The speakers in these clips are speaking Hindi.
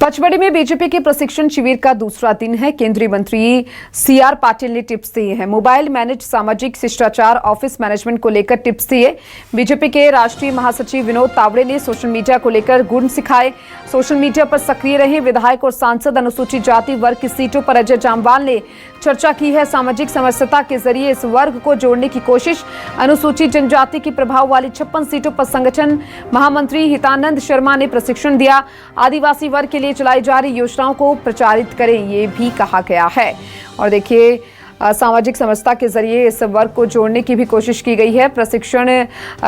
पचमढ़ी में बीजेपी के प्रशिक्षण शिविर का दूसरा दिन है। केंद्रीय मंत्री सीआर पाटिल ने टिप्स दिए हैं। मोबाइल मैनेज सामाजिक शिष्टाचार ऑफिस मैनेजमेंट को लेकर टिप्स दिए। बीजेपी के राष्ट्रीय महासचिव विनोद तावड़े ने सोशल मीडिया को लेकर गुण सिखाए। सोशल मीडिया पर सक्रिय रहे विधायक और सांसद। अनुसूचित जाति वर्ग की सीटों पर अजय जामवाल ने चर्चा की है। सामाजिक समरसता के जरिए इस वर्ग को जोड़ने की कोशिश। अनुसूचित जनजाति की प्रभाव वाली 56 सीटों पर संगठन महामंत्री हितानंद शर्मा ने प्रशिक्षण दिया। आदिवासी वर्ग के लिए चलाई जा रही योजनाओं को प्रचारित करें, ये भी कहा गया है। और देखिए, सामाजिक समरसता के जरिए इस वर्ग को जोड़ने की भी कोशिश की गई है। प्रशिक्षण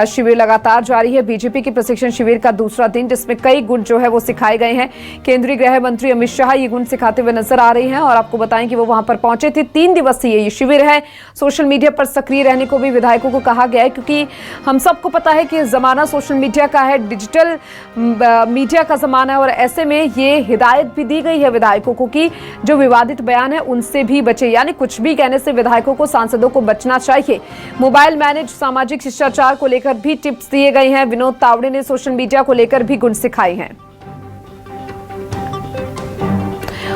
शिविर लगातार जारी है। बीजेपी के प्रशिक्षण शिविर का दूसरा दिन, जिसमें कई गुण जो है वो सिखाए गए हैं। केंद्रीय गृह मंत्री अमित शाह ये गुण सिखाते हुए नजर आ रहे हैं और आपको बताएं कि वो वहां पर पहुंचे थे। 3 दिवसीय ये शिविर है। सोशल मीडिया पर सक्रिय रहने को भी विधायकों को कहा गया है, क्योंकि हम सबको पता है कि जमाना सोशल मीडिया का है, डिजिटल मीडिया का जमाना है। और ऐसे में ये हिदायत भी दी गई है विधायकों को कि जो विवादित बयान है उनसे भी बचे, यानी कुछ भी कहने से विधायकों को, सांसदों को बचना चाहिए। मोबाइल मैनेज सामाजिक शिष्टाचार को लेकर भी टिप्स दिए गए हैं। विनोद तावड़े ने सोशल मीडिया को लेकर भी गुण सिखाए हैं।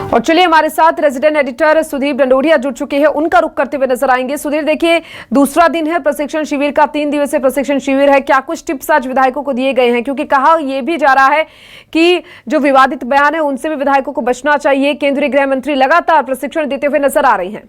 और चलिए, हमारे साथ रेजिडेंट एडिटर सुधीर डंडोरिया जुड़ चुके हैं, उनका रुख करते हुए नजर आएंगे। सुधीर, देखिए, दूसरा दिन है प्रशिक्षण शिविर का, 3 दिवसीय प्रशिक्षण शिविर है। क्या कुछ टिप्स आज विधायकों को दिए गए हैं? क्योंकि कहा यह भी जा रहा है कि जो विवादित बयान है उनसे भी विधायकों को बचना चाहिए। केंद्रीय गृह मंत्री लगातार प्रशिक्षण देते हुए नजर आ रही हैं।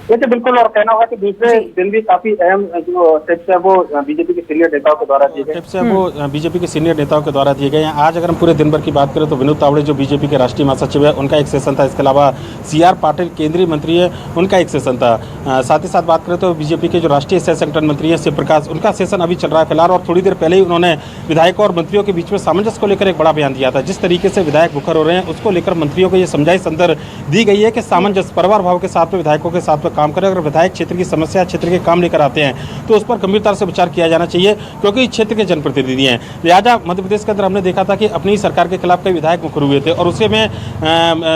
देखिए, बिल्कुल, और कहना होगा कि दूसरे दिन भी काफी अहम जो टिप्स है वो बीजेपी के सीनियर नेताओं के द्वारा दिए गए। टिप्स है वो बीजेपी के सीनियर नेताओं के द्वारा दिए गए हैं। आज अगर हम पूरे दिन भर की बात करें तो विनोद तावड़े जो बीजेपी के राष्ट्रीय महासचिव है, उनका एक सेशन था। इसके अलावा सीआर पाटिल केंद्रीय मंत्री है, उनका एक सेशन था। साथ ही साथ बात करें तो बीजेपी के जो राष्ट्रीय सह संगठन मंत्री है शिव प्रकाश, उनका सेशन अभी चल रहा है फिलहाल। और थोड़ी देर पहले ही उन्होंने विधायकों और मंत्रियों के बीच में सामंजस्य को लेकर एक बड़ा बयान दिया था। जिस तरीके से विधायक मुखर हो रहे हैं उसको लेकर मंत्रियों को ये समझाइश अंदर दी गई है कि सामंजस्य, परिवार भाव के साथ में विधायकों के साथ में काम करें। अगर विधायक क्षेत्र की समस्या, क्षेत्र के काम लेकर आते हैं तो उस पर गंभीरता से विचार किया जाना चाहिए, क्योंकि क्षेत्र के जनप्रतिनिधि हैं। लिहाजा मध्य प्रदेश के अंदर हमने देखा था कि अपनी सरकार के खिलाफ कई विधायक मुखर हुए थे और उसे में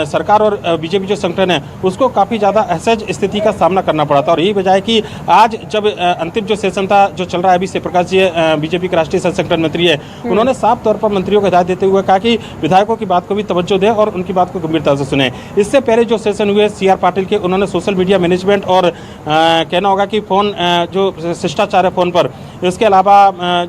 सरकार और बीजेपी जो संगठन है उसको काफी ज्यादा असहज स्थिति का सामना करना पड़ा था। और यही वजह है कि आज जब अंतिम जो सेशन था जो चल रहा है अभी, शिव प्रकाश जी बीजेपी के राष्ट्रीय सह संगठन मंत्री है, उन्होंने साफ तौर पर मंत्रियों को हिदायत देते हुए कहा कि विधायकों की बात को भी तवज्जो दें और उनकी बात को गंभीरता से सुने। इससे पहले जो सेशन हुए सीआर पाटिल के, उन्होंने सोशल मीडिया मैनेजमेंट और कहना होगा कि फोन जो शिष्टाचार है फोन पर, इसके अलावा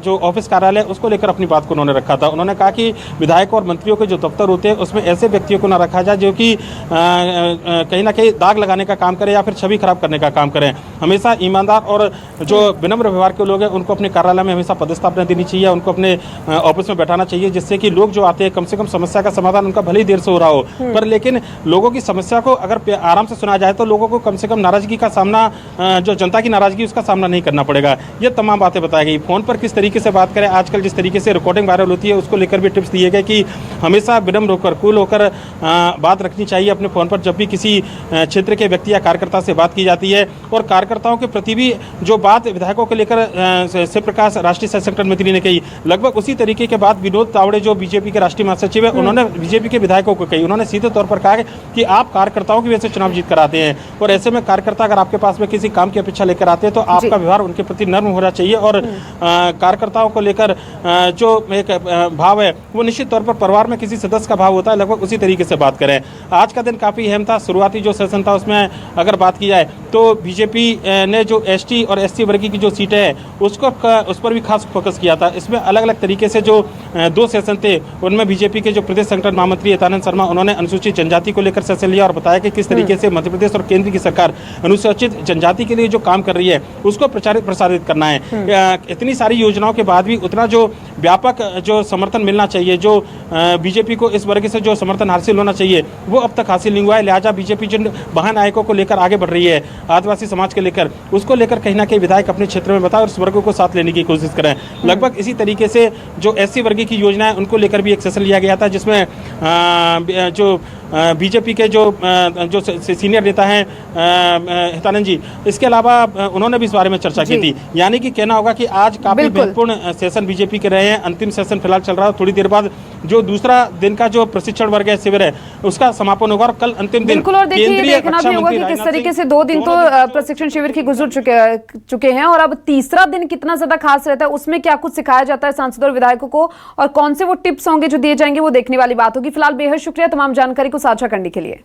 जो ऑफिस कार्यालय उसको लेकर अपनी बात को उन्होंने रखा था। उन्होंने कहा कि विधायकों और मंत्रियों के जो दफ्तर होते हैं उसमें ऐसे व्यक्तियों को न रखा जाए जो कि कहीं ना कहीं दाग लगाने का काम करें या फिर छवि खराब करने का काम करें। हमेशा ईमानदार और जो विनम्र व्यवहार के लोग हैं उनको अपने कार्यालय में हमेशा पदस्थापना देनी चाहिए, उनको अपने ऑफिस में बैठाना चाहिए, जिससे कि लोग जो आते हैं कम से कम समस्या का समाधान उनका भले ही देर से हो रहा हो, पर लेकिन लोगों की समस्या को अगर आराम से सुना जाए तो लोगों को कम से कम नाराजगी का सामना, जो जनता की नाराजगी उसका सामना नहीं करना पड़ेगा। ये तमाम बातें बताई गई। फोन पर किस तरीके से बात करें, आजकल जिस तरीके से रिकॉर्डिंग वायरल होती है उसको लेकर भी टिप्स दिए गए कि हमेशा विनम्र होकर, कूल होकर बात रखनी चाहिए अपने फोन पर जब भी किसी क्षेत्र के व्यक्ति या कार्यकर्ता से बात की जाती है। और कार्यकर्ताओं के प्रति भी जो बात विधायकों को लेकर शिव प्रकाश राष्ट्रीय सह संगठन मंत्री ने कही, लगभग उसी तरीके के बात विनोद तावड़े जो बीजेपी के राष्ट्रीय महासचिव है उन्होंने बीजेपी के विधायकों को कही। उन्होंने सीधे तौर पर कहा कि आप कार्यकर्ताओं की वजह से चुनाव जीत कर आते हैं और ऐसे में कार्यकर्ता अगर आपके पास में किसी काम की अपेक्षा लेकर आते हैं तो आपका व्यवहार उनके प्रति नर्म होना चाहिए। और कार्यकर्ताओं को लेकर जो एक भाव है वो निश्चित तौर पर परिवार में किसी सदस्य का भाव होता है, लगभग उसी तरीके से बात करें। आज का दिन काफी अहम था। शुरुआती जो सेशन था उसमें अगर बात की जाए तो बीजेपी ने जो एसटी और एससी वर्ग की जो सीटें हैं उस पर भी खास फोकस किया था। इसमें अलग अलग तरीके से जो 2 सेशन थे उनमें बीजेपी के जो प्रदेश संगठन महामंत्री हितानंद शर्मा, उन्होंने अनुसूचित जनजाति को लेकर सेशन लिया और बताया कि किस तरीके से मध्य प्रदेश और केंद्र की सरकार अनुसूचित जनजाति के लिए जो काम कर रही है उसको प्रसारित करना है। इतनी सारी योजनाओं के बाद भी उतना जो व्यापक जो समर्थन मिलना चाहिए, जो बीजेपी को इस वर्ग से जो समर्थन हासिल होना चाहिए वो अब तक हासिल नहीं हुआ है। लिहाजा बीजेपी जिन वाहन आयकों को लेकर आगे बढ़ रही है, आदिवासी समाज के लेकर, उसको लेकर कहीं ना कहीं विधायक अपने क्षेत्र में बताए और उस वर्ग को साथ लेने की कोशिश करें। लगभग इसी तरीके से जो एससी वर्ग की योजना है उनको लेकर भी एक सेशन लिया गया था, जिसमें जो बीजेपी के जो सीनियर नेता हैं हितानंद जी, इसके अलावा उन्होंने भी इस बारे में चर्चा की थी। यानी कि कहना होगा कि आज काफी महत्वपूर्ण सेशन बीजेपी के रहे हैं। अंतिम सेशन फिलहाल चल रहा है। थोड़ी देर बाद जो दूसरा दिन का जो प्रशिक्षण वर्ग है, शिविर है, उसका समापन होगा और कल अंतिम दिन। बिल्कुल, और देखिए देखना भी होगा कि किस तरीके से 2 दिन तो प्रशिक्षण शिविर की गुजर चुके हैं और अब तीसरा दिन कितना ज्यादा खास रहता है, उसमें क्या कुछ सिखाया जाता है सांसदों और विधायकों को और कौन से वो टिप्स होंगे जो दिए जाएंगे, वो देखने वाली बात होगी। फिलहाल बेहद शुक्रिया तमाम जानकारी को साझा करने के लिए।